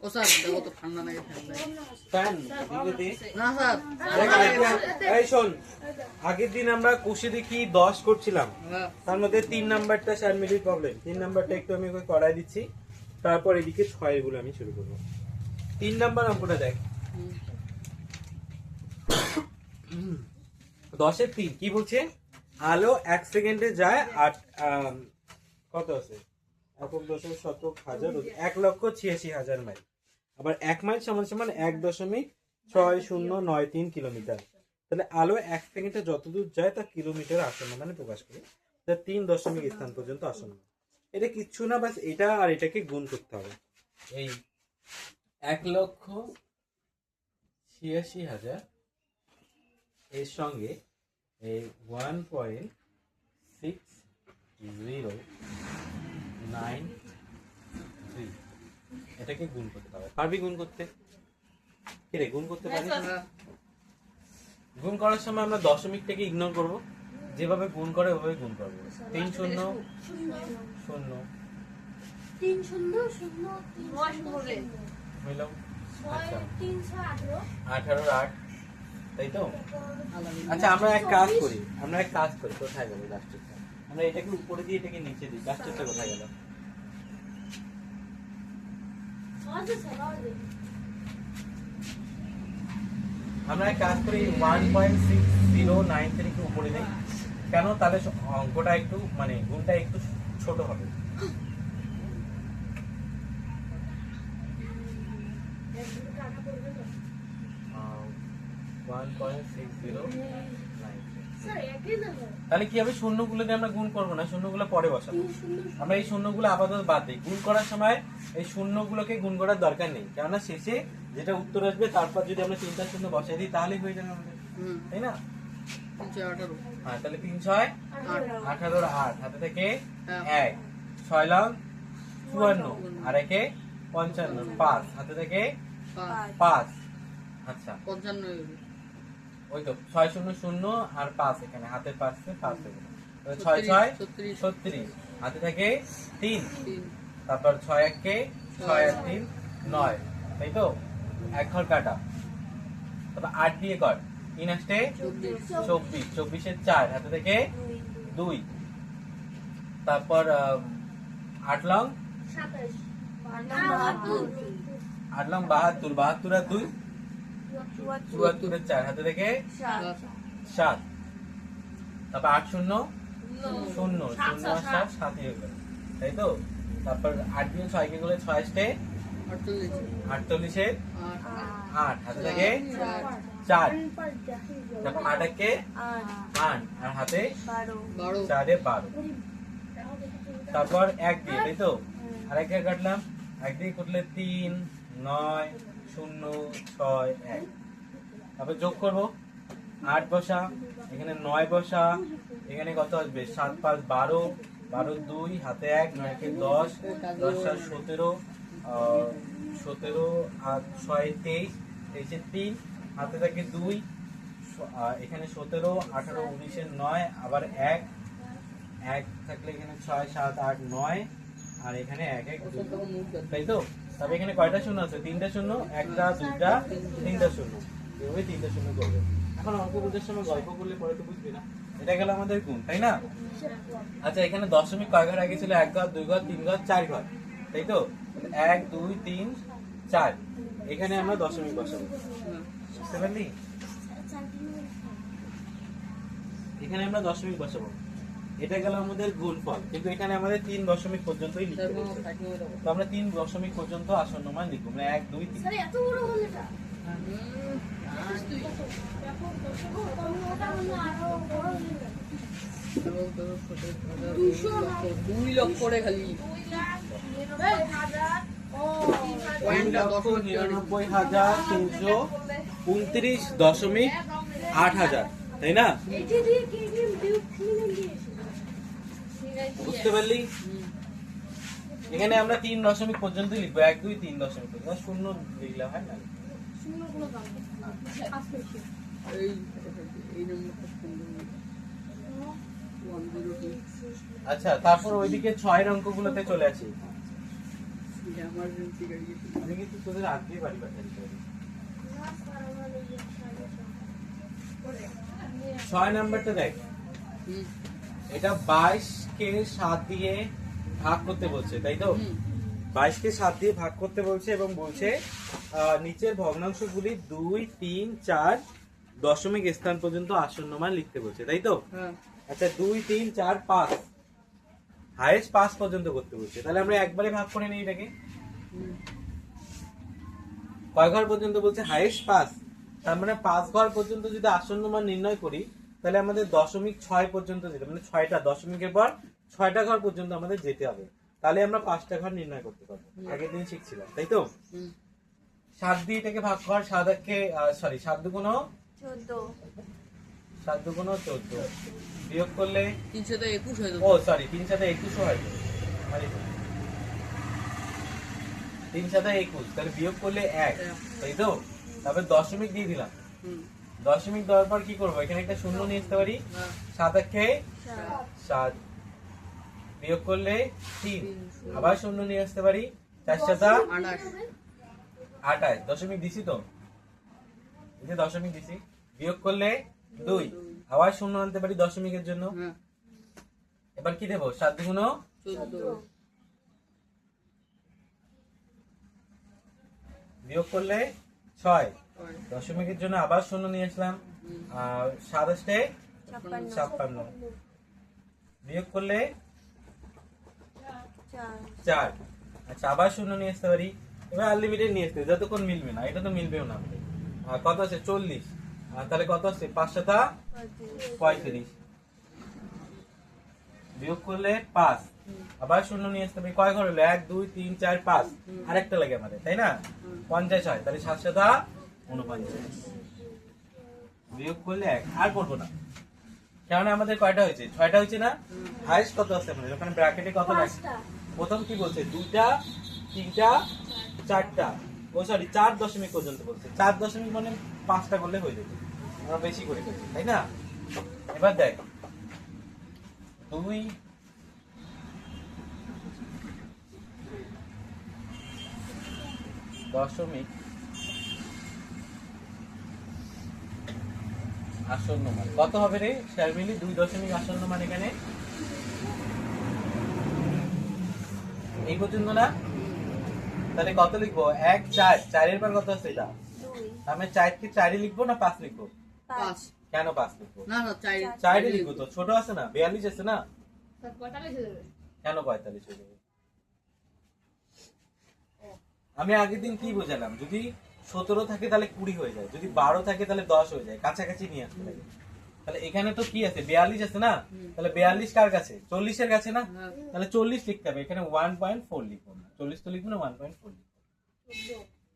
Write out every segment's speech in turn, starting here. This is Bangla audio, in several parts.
ও স্যার দেখো তো ঠান্ডা নাকি ফ্যান দিকে দে না স্যার এই শোন, আগের দিন আমরা কোষে দেখি 10 করছিলাম, হ্যাঁ তার মধ্যে 3 নাম্বারটা স্যার মিলির প্রবলেম। 3 নাম্বারটা একটু আমি ওকে করাই দিচ্ছি, তারপর এদিকে 6 এগুলো আমি শুরু করব। 3 নাম্বার অঙ্কটা দেখ। 10 এর 3 কি বলছে? আলো 1 সেকেন্ডে যায় কত আছে? একক দশক শতক হাজার 1,86,000 মাইল। আবার 1 মাইল সমান সমান 1.6093 কিলোমিটার। তাহলে আলো 1 সেকেন্ডে যতদূর যায় তা কিলোমিটার আসন্ন মানে প্রকাশ করে। তা 3 দশমিক স্থান পর্যন্ত আসন্ন। এটা কিচ্ছু না, বাস এটা আর এটাকে গুণ করতে হবে। এই 1,86,000 এর সঙ্গে এই 1.6093 এটাকে গুণ করতে হবে। পারবি গুণ করতে? কি রে, গুণ করতে পারিস? গুণ করার সময় আমরা দশমিকটাকে ইগনোর করব, যেভাবে গুণ করে ওভাবে গুণ করব। 3 0 0 3 0 0 হইলাম। আচ্ছা 318 18 8, তাই তো? আচ্ছা আমরা এক কাজ করি, কোথায় গেল লাস্টেরটা? আমরা এটাকে উপরে দিয়ে এটাকে নিচে দিই, লাস্টেরটা কোথায় গেল? আমরা এক কাজ করি, 1.6093 কে উপরে দিই। কেন? তাহলে অঙ্কটা একটু মানে গুণটা একটু ছোট হবে। তাহলে কি হবে? শূন্যগুলো দিয়ে আমরা গুণ করবো না, শূন্যগুলো পরে বসাবো। আমরা এই শূন্যগুলো আপাতত বাদ দিই। গুণ করার সময় এই শূন্যগুলোকে গুণ করার দরকার নেই, কেননা শেষে যেটা উত্তর আসবে তারপর যদি আমরা 3টা শূন্য বসাই দিই তাহলেই হয়ে যাবে আমাদের, তাই না? 18 হ্যাঁ, তাহলে 3 6 18 8 হাতে থেকে 1 6 লং 54 আর একে 55 5 হাতে থেকে 5। আচ্ছা 55 ওই তো 6 0 0 আর 5 এখানে হাতের পাশে 5 দেব। তাহলে 6 6 36 হাতে থেকে 3, তারপর 6 1 কে 6 আর 3 9, তাই তো? এক ঘর কাটা। তারপর 8 দিয়ে কর, 3 আসতে 24, 24 এর 4 হাতে থেকে 2, তারপর 8 লং 27 8 লং 72, 72 আর 2 74 এর 4 হাতে থেকে 7, তারপর 8 0 0 0 আর 7 7 হয়ে গেল, তাই তো? তারপর 8 দিয়ে 6 কে গেলে 6 আসতে 48 এর 8 হাতে থেকে 4, তারপর 8 কে 8 আর হাতে 4 এ 12, তারপর 1 দিয়ে, তাই তো? আর 1 কাটলাম, 1 দিয়ে কাটলে 3 9 0 6 1, তারপর যোগ করব 8 বসা, এখানে 9 বসা, এখানে কত আসবে? 7 5 12, 12 2 হাতে 1 9 কে 10 10 আর 17 17 আর 6 23 23 এর 3 হাতে থাকে 2, এখানে 17 18 19 এর 9 আবার 1 1 থাকলে এখানে 6 7 8 9 আর এখানে 1 1 2, তাই তো? তবে এখানে কয়টা শূন্য আছে? 3টা শূন্য, 1টা 2টা 3টা শূন্য, এভাবে 3টা শূন্য করবে। এখন অঙ্ক বুঝার সময় গল্প করলে পরে তো বুঝবি না। এটা গেল আমাদের গুণ, তাই না? আচ্ছা এখানে দশমিক কয় ঘর আগে ছিল? 1 ঘর 2 ঘর 3 ঘর 4 ঘর, তাই তো? 1 2 3 4, এখানে আমরা দশমিক বসাবো, বুঝতে পারলি? এখানে আমরা দশমিক বসাবো। এটা গেল আমাদের গুণফল, কিন্তু এখানে আমাদের 3 দশমিক পর্যন্তই লিখতে বলছে। তো আমরা 3 দশমিক পর্যন্ত আসন্ন মান লিখব, মানে 1 2 3। স্যার এত বড় হল এটা? দুই লক্ষ করে খালি 2,99,329.8 তাই না? বুঝতে পারলি? এখানে আমরা 3 দশমিক পর্যন্ত লিখবো, 1 2 3 দশমিক পর্যন্ত, শূন্য লিখলে হয় না। আচ্ছা তারপর ওইদিকে 6 এর অঙ্কগুলোতে চলে আসি। এমার্জেন্সি গাড়ি গেছিল। আমি কিন্তু তোদের আগেই বাড়ি পাঠাতে পারি। না স্যার আমার ওই যে 6:30। 6 নাম্বারটা দেখ, হুম, এটা 22 কে 7 দিয়ে ভাগ করতে বলছে, তাই তো? হুম, 22 কে 7 দিয়ে ভাগ করতে বলছে এবং বলছে নিচের ভগ্নাংশগুলি 2, 3, 4 দশমিক স্থান পর্যন্ত আসন্ন মান লিখতে বলছে, তাই তো? হ্যাঁ, আচ্ছা 2, 3, 4, 5 হাইয়েস্ট 5 পর্যন্ত করতে বলছে, তাহলে আমরা একবারে ভাগ করে নিই এটাকে। হুম, কয় ঘর পর্যন্ত বলছে? হাইয়েস্ট 5, তার মানে 5 ঘর পর্যন্ত যদি আসন্ন মান নির্ণয় করি তাহলে আমাদের 0.6 পর্যন্ত যেতে, মানে 6টা দশমিকের পর 6টা ঘর পর্যন্ত আমাদের যেতে হবে, তাহলে আমরা 5টা ঘর নির্ণয় করতে পারবো। আগের দিন শিখছিলাম, তাই তো? হুম, 7 দিয়ে এটাকে ভাগ কর, 7 একে 7 দুগুণ 14 বিয়োগ করলে 321 হয়ে ও যাবে। সরি 3 7 21 হয় তো, মানে 3 7 21, তাহলে বিয়োগ করলে 1, তাই তো? তারপর দশমিক দিয়ে দিলাম, হুম, দশমিক দেওয়ার পর কি করবো? এখানে একটা শূন্য নিয়ে আসতে পারি, হ্যাঁ, 7 একে 7 বিয়োগ করলে 3, আবার শূন্য নিয়ে আসতে পারি, 4 7 28, 28, দশমিক দিছি তো, এই যে দশমিক দিছি, বিয়োগ করলে 2, আবার শূন্য আনতে পারি দশমিকের জন্য। হ্যাঁ, এবার কি দেবো? 7 দুগুণ 14, বিয়োগ করলে 6, দশমিকের জন্য আবার শূন্য নিয়ে আসলাম, আর 7 আসতে 56, বিয়োগ করলে 4, আচ্ছা আবার শূন্য নিয়ে আসতে পারি, এবার আনলিমিটেড নিয়ে আসতে যতক্ষণ মিলবে না, এটা তো মিলবেও না আমাদের। কত আছে? 40, তাহলে কত আছে? 5 7 35, বিয়োগ করলে 5, আবার শূন্য নিয়ে আসতে পারি, কয় ঘর হলো? 1 2 3 4 5, আরেকটা লাগে আমাদের, তাই না? 50 হয়, তাহলে 7 7 49, বিয়োগ করলে 1, আর করবো না, কেননা আমাদের কয়টা হয়েছে? 6টা হয়েছে না? হাইয়েস্ট কত আছে আমাদের? ওখানে ব্র্যাকেটে কত লাগছে? 5টা। প্রথম কি বলছে? 2টা 3টা 4টা, ও সরি 4 দশমিক পর্যন্ত বলছে। 4 দশমিক মানে 5টা করলে হয়ে যেত, আমরা বেশি করে ফেলছি, তাই না? এবার দেখ 2 দশমিক আসন্ন মান কত হবে রে শারমিলি? 2 দশমিক আসন্ন মান এখানে এই পর্যন্ত না? তাহলে কত লিখবো? 1 4, 4 এর পর কত আছে এটা? আমি 4 কে 4ই লিখবো না 5 লিখবো? 5, কেন 5 লিখবো? না না 4, 4ই লিখবো তো, ছোট আছে না, 42 আছে না, স্যার 45 হয়ে যাবে। কেন 45 হয়ে যাবে? আমি আগের দিন কি বোঝালাম? যদি 17 থাকে তাহলে 20 হয়ে যায়, যদি 12 থাকে তাহলে 10 হয়ে যায়, কাছাকাছি নিয়ে আসতে লাগে। তাহলে এখানে তো কি আছে? 42 আছে না, তাহলে 42 কার কাছে? 40 এর কাছে না, হ্যাঁ, তাহলে 40 লিখতে হবে, এখানে 1.4 লিখবো না, 40 তো লিখবো না, 1.4 লিখবো।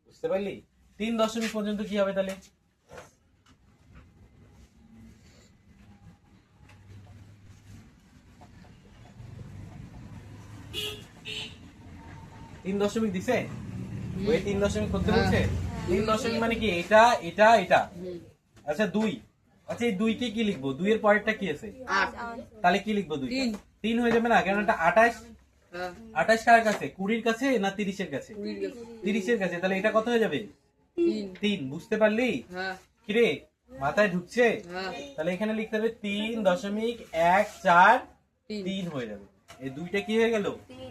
বুঝতে পারলি? 3 দশমিক পর্যন্ত কি হবে তাহলে? তিন দশমিক দিছে, ওই 3 দশমিক করতে বলছে। 3 দশমিক মানে কি? এটা এটা এটা, হুম, আচ্ছা 2, আচ্ছা এই 2 কে কি লিখবো? 2 এর পরেরটা কি আছে? 8, তাহলে কি লিখবো? 2 তিন। 3 হয়ে যাবে না, কেন এটা 28, হ্যাঁ, 28 কার কাছে? 20 এর কাছে না 30 এর কাছে? 20 গেছে। 30 এর কাছে, তাহলে এটা কত হয়ে যাবে? 3, 3, বুঝতে পারলি? হ্যাঁ, কিরে মাথায় ঢুকছে? হ্যাঁ, তাহলে এখানে লিখতে হবে 3.14 3, 3 হয়ে যাবে, এই দুইটা কি হয়ে গেল?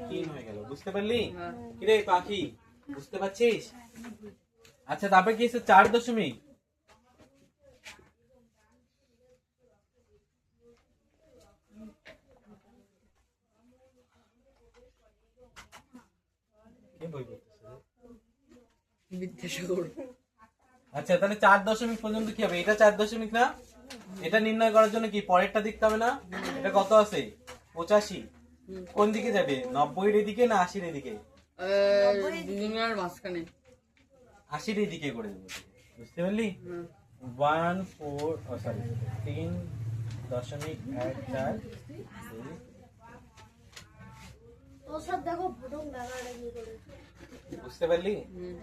3 হয়ে গেল, বুঝতে পারলি? হ্যাঁ, কিরে পাখি, বুঝতে পারছিস? আচ্ছা তারপরে কি আছে? 4 দশমিক, কে বই পড়তেছে? বিদ্যাসাগর। আচ্ছা তাহলে 4 দশমিক পর্যন্ত কি হবে? এটা 4 দশমিক না? এটা নির্ণয় করার জন্য কি পরেরটা দেখতে হবে না? এটা কত আছে? 85, কোন দিকে যাবে? 90 এর দিকে না 80 এর দিকে? দুজনের মাঝখানে। 80 এর দিকে করে দেবো, বুঝতে পারলি? হ্যাঁ, 3.14 ও স্যার দেখো ভুটং ডাকাডাকি করে। বুঝতে পারলি? হুম,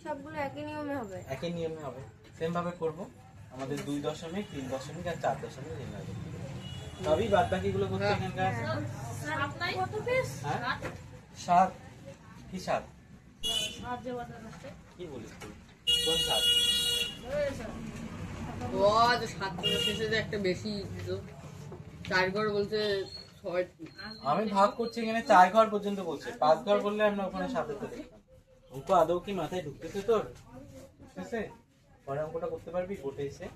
সবগুলো একই নিয়মে হবে। একই নিয়মে হবে, সেম ভাবে করবো। আমাদের 2 দশমিক 3 দশমিক আর 4 দশমিক নির্ণয় করতে হবে, সবই বাদ বাকি গুলো করতে এখানকার। কত পেস? হ্যাঁ 7 কি সাত? কি বলিস তুই? কোন সাত? ও আজ 7 শেষে যে একটা বেশি দিত 4 ঘর বলছে 6। আমি ভাগ করছি এখানে 4 ঘর পর্যন্ত বলছে, 5 ঘর বললে আমরা ওখানে 7 তো দেখতাম। অঙ্ক আদৌ কি মাথায় ঢুকতেছে তোর? ঢুকতেছে? পরে অঙ্কটা করতে পারবি বোর্ডে এসে?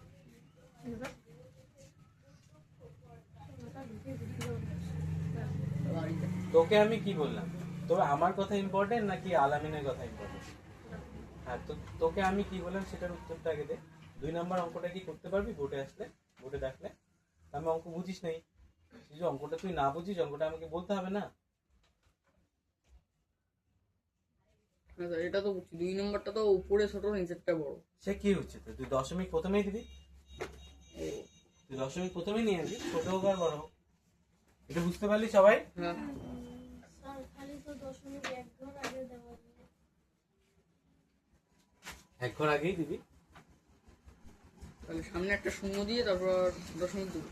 তোকে আমি কি বললাম? তবে আমার কথা ইম্পর্টেন্ট নাকি আলামিনের কথা ইম্পর্টেন্ট? হ্যাঁ, তো তোকে আমি কি বললাম সেটার উত্তরটা আগে দে। 2 নম্বর অঙ্কটা কি করতে পারবি বোর্ডে আসলে? বোর্ডে দেখলে আমি অঙ্ক বুঝিস নাই, এই যে অঙ্কটা তুই না বুঝিস, অঙ্কটা আমাকে বলতে হবে না? আচ্ছা এটা তো বুঝছি, 2 নম্বরটা তো উপরে ছোট নিচেরটা বড়। সে কি হচ্ছে তো? তুই দশমিক প্রথমেই দিবি, তুই দশমিক প্রথমেই নিয়ে আসবি, ছোট হোক আর বড় হোক। এটা বুঝতে পারলি সবাই? হ্যাঁ স্যার খালি তো দশমিক 1 ঘর আগে দেওয়া যায়। 1 ঘর আগেই দিবি। তাহলে সামনে একটা শূন্য দিয়ে তারপর দশমিক দেবো।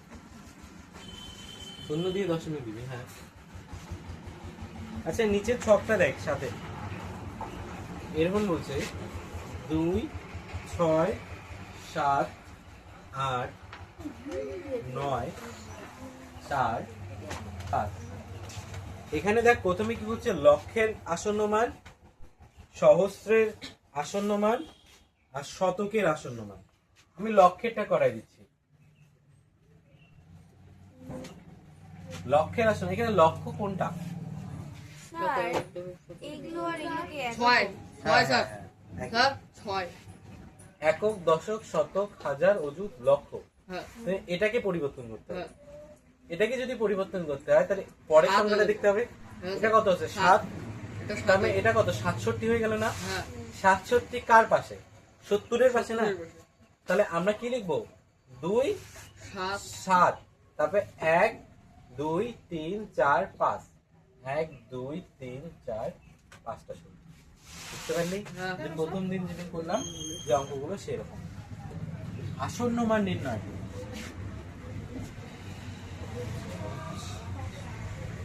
শূন্য দিয়ে দশমিক দিবি, হ্যাঁ। আচ্ছা নিচের ছকটা দেখ সাথে, এরকম বলছে 2 6 7 8 9 4 5। এখানে দেখ প্রথমে কি বলছে, লক্ষের আসন্ন মান, সহস্রের আসন্ন মান আর শতকের আসন্ন মান। আমি লক্ষেরটা করাই দিচ্ছি। লক্ষের আসন্ন, এখানে লক্ষ কোনটা? স্যার এগুলো আর এগুলো কি এক? 6 হ্যাঁ, 6 স্যার হ্যাঁ, স্যার 6। একক, দশক, শতক, হাজার, অযুত, লক্ষ। হ্যাঁ তো এটাকে পরিবর্তন করতে হবে। হ্যাঁ এটাকে যদি পরিবর্তন করতে হয় তাহলে পরের সাত সংখ্যাটা হয়ে দেখতে হবে। হ্যাঁ, এটা কত হচ্ছে? 7। এটা তার মানে 7। এটা কত? 67 হয়ে গেল না? হ্যাঁ 67 কার পাশে? 70 এর পাশে না? 70 পাশে। তাহলে আমরা কি লিখবো? 2 7 7, তারপরে 1 2 3 4 5, 1 2 3 4 5টা শূন্য। বুঝতে পারলি? হ্যাঁ। যে প্রথম দিন যেদিন করলাম যে অঙ্কগুলো সেরকম। আসন্ন মান নির্ণয়,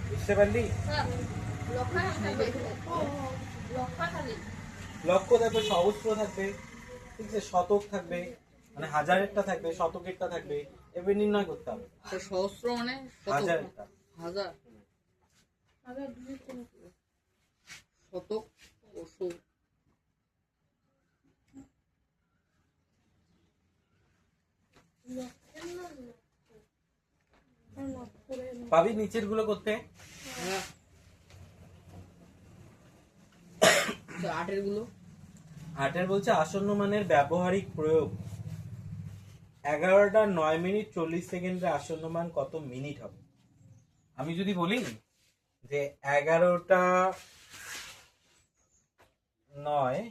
বুঝতে পারলি? লক্ষ থাকবে, সহস্র থাকবে, ঠিক আছে, শতক থাকবে, মানে হাজারেরটা থাকবে, শতকেরটা থাকবে, এবার নির্ণয় করতে হবে। এটা সহস্র মানে কত? হাজারেরটা। হাজার আগে 2 3 শতক ও শো। লক্ষের না লক্ষের পাবি নিচের গুলো করতে? হ্যাঁ 8 গুলো 8 বলছে আসন্ন মানের ব্যবহারিক প্রয়োগ। 11টা 9 মিনিট 40 সেকেন্ডে আসন্ন মান কত মিনিট হবে? আমি যদি বলি যে 11টা 9,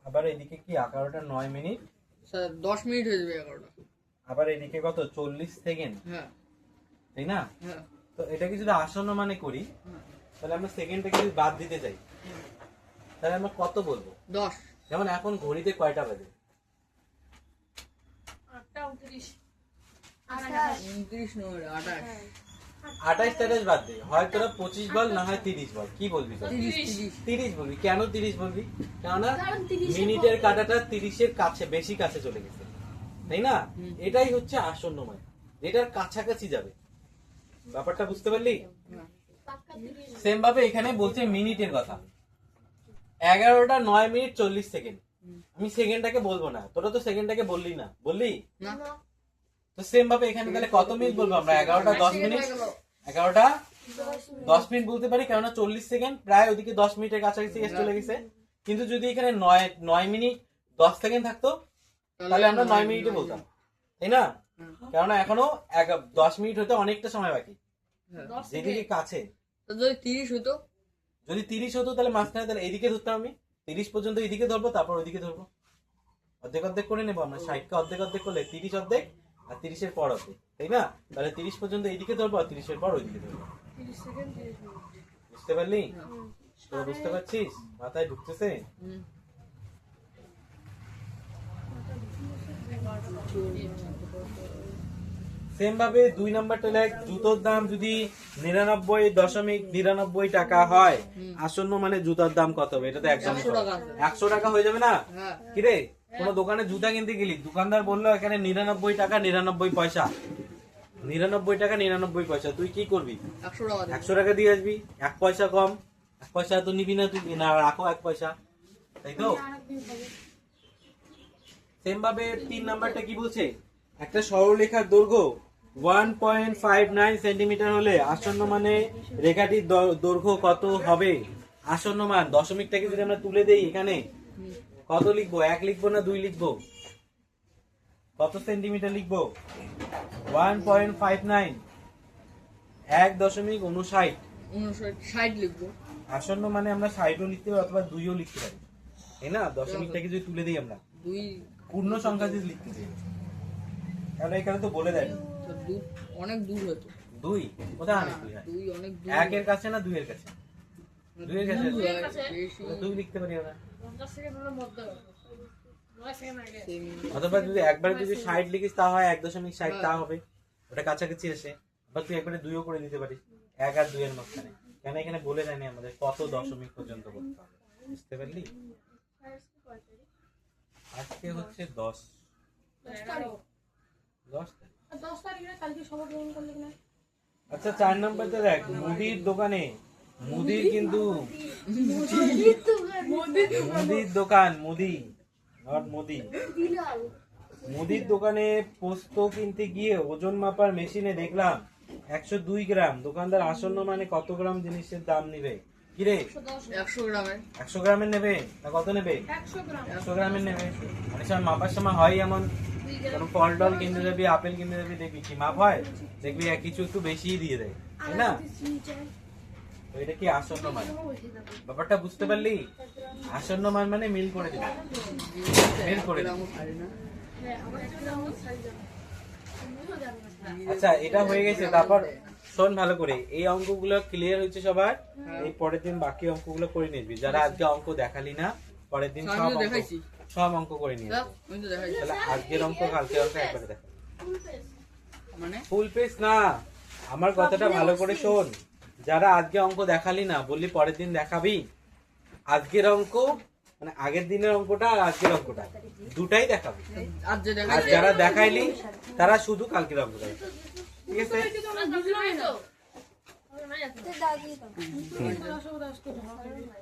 আবার এদিকে কি 11টা 9 মিনিট, স্যার 10 মিনিট হয়ে যাবে 11টা। আবার এদিকে কত 40 সেকেন্ড, হ্যাঁ তাই না? হ্যাঁ তো এটাকে যদি আসন্ন মানে করি তাহলে আমরা সেকেন্ডটাকে যদি বাদ দিতে চাই তাহলে আমরা কত বলবো? 10। যেমন এখন ঘড়িতে কয়টা বাজে? 8:29 29 নয় 28। 28 বাদ দে, হয় তোরা 25 বল না হয় 30 বল। কি বলবি তোরা? 30 30 বলবি। কেন 30 বলবি? কেননা কারণ 30 এর মিনিটের কাটাটা 30-এর কাছে, বেশি কাছে চলে গেছে, তাই না? হুম। এটাই হচ্ছে আসন্ন মান, যেটার কাছাকাছি যাবে। ব্যাপারটা বুঝতে পারলি? পাক্কা 30 সেম ভাবে এখানে বলছে মিনিটের কথা। 11টা 9 মিনিট 40 সেকেন্ড। আমি সেকেন্ডটাকে বলবো না, তোরা তো সেকেন্ডটাকে বললি না, বললি? না তো সেম ভাবে এখানে তাহলে কত মিনিট বলবো আমরা? 11টা 10 মিনিট, 11টা 10 মিনিট বলতে পারি, কেননা 40 সেকেন্ড প্রায় ওদিকে 10 মিনিটের কাছাকাছি এসে চলে গেছে। কিন্তু যদি এখানে 9 মিনিট 10 সেকেন্ড থাকতো তাহলে আমরা 9 মিনিটে বলতাম, তাই না? কেননা এখনো 10 মিনিট হতে অনেকটা সময় বাকি, যেদিকে কাছে। তো যদি 30 হতো? যদি 30 হতো তাহলে মাঝখানে, তাহলে এইদিকে ধরতাম আমি, 30 পর্যন্ত এইদিকে ধরবো, তারপর ওইদিকে ধরবো, অর্ধেক অর্ধেক করে নেবো আমরা। 60কে অর্ধেক অর্ধেক করলে 30 অর্ধেক আর 30-এর পর অর্ধেক, তাই না? তাহলে 30 পর্যন্ত এইদিকে ধরবো আর 30-এর পর ওইদিকে ধরবো। 30 সেকেন্ড 30 মিনিট বুঝতে পারলি? তোরা বুঝতে পারছিস? মাথায় ঢুকতেছে? হুম। সেম ভাবে 2 নাম্বারটা লেখ, জুতোর দাম যদি 99.99 টাকা হয়, আসন্ন মানে জুতার দাম কত হবে? এটা তো একদম 100 টাকা আছে। 100 টাকা হয়ে যাবে না? হ্যাঁ কিরে কোন দোকানে জুতা কিনতে গেলি, দোকানদার বললো এখানে 99 টাকা 99 পয়সা, 99 টাকা 99 পয়সা, তুই কি করবি? 100 টাকা দেবে। 100 টাকা দিয়ে আসবি, 1 পয়সা কম, 1 পয়সা তো নিবি না তুই, না রাখো 1 পয়সা, তাই তো? সেম ভাবে 3 নাম্বারটা কি বলছে? একটা সরলরেখার দৈর্ঘ্য 1.59 সেন্টিমিটার হলে আসন্ন মানে রেখাটির দৈর্ঘ্য কত হবে? আসন্ন মান দশমিকটাকে যদি আমরা তুলে দেই এখানে কত লিখবো? 1 লিখবো না 2 লিখবো? কত সেন্টিমিটার লিখবো? 1.59 1.59 60 লিখবো। আসন্ন মানে আমরা 60ও লিখতে পারি অথবা 2ও লিখতে পারি, তাই না? দশমিকটাকে যদি তুলে দিই আমরা 2 পূর্ণ সংখ্যা যদি লিখতে চাই, তাহলে এখানে তো বলে দেয় অনেক দূর হতো। 2 কোথায় আনে 2 হয়? 2 অনেক দূর। 1 এর কাছে না 2 এর কাছে? 2 এর কাছে দূর হয়, বেশি। 2 লিখতে পারি আমরা। 50 সেকেন্ড হলো মধ্যে 9 সেকেন্ড আগে অথবা যদি একবার যদি 60 লিখিস তা হয় 1.60 তা হবে, ওটা কাছাকাছি আসে। বা তুই একবারে 2ও করে দিতে পারিস, 1 আর 2 এর মাঝখানে, কেন এখানে বলে দেয়নি আমাদের কত দশমিক পর্যন্ত করতে হবে, বুঝতে পারলি? আজকে হচ্ছে 10 তারিখ 10 10 তারিখে কালকে সবার গ্রহণ করলে না আচ্ছা 4 নাম্বারটা দেখ, মুদির দোকানে, মুদির কিন্তু মুদির দোকান, মুদি নট মুদি, দিলাল মুদির দোকানে পোস্ত কিনতে গিয়ে ওজন মাপার মেশিনে দেখলাম 102 গ্রাম। দোকানদার আসন্ন মানে কত গ্রাম জিনিসের দাম নিবে? কিরে 100 গ্রামের 100 গ্রামের নেবে না কত নেবে? 100 গ্রাম 100 গ্রামের নেবে। অনেক সময় মাপার সময় হয় এমন, কোনো ফল টল কিনতে যাবি, আপেল কিনতে যাবি, দেখবি কি মাপ হয়, দেখবি কিছু একটু বেশিই দিয়ে দেয়, তাই না? তো এটা কি আসন্ন মান? ব্যাপারটা বুঝতে পারলি? আসন্ন মান মানে মিল করে দিবি, মিল করে দিবি। গ্রামও পারি না। হ্যাঁ আমার একটা গ্রাম সাইজ জানো আমিও জানি না আচ্ছা এটা হয়ে গেছে, তারপর শোন ভালো করে, এই অঙ্কগুলো ক্লিয়ার হয়েছে সবার? এই পরের দিন বাকি অঙ্কগুলো করে নিবি, যারা আজকে অঙ্ক দেখালি না পরের দিন আমি সব তো অঙ্ক, দেখাইছি। সব অঙ্ক করে নিবি। দেখ, আমি তো দেখাইছি। তাহলে আজকের অঙ্ক কালকের অঙ্ক একবারে দেখা। মানে ফুল পেজ না, আমার কথাটা ভালো করে শোন, যারা আজকে অঙ্ক দেখালি না বললি পরের দিন দেখাবি, আজকের অঙ্ক মানে আগের দিনের অঙ্কটা আর আজকের অঙ্কটা দুটাই দেখাবি। আজ যে আর দেখাইছি যারা দেখাইলি তারা শুধু কালকের অঙ্কটা দেখাবি, ঠিক আছে? আমরা বুঝলাম তো দাগিয়ে দাও। আসলে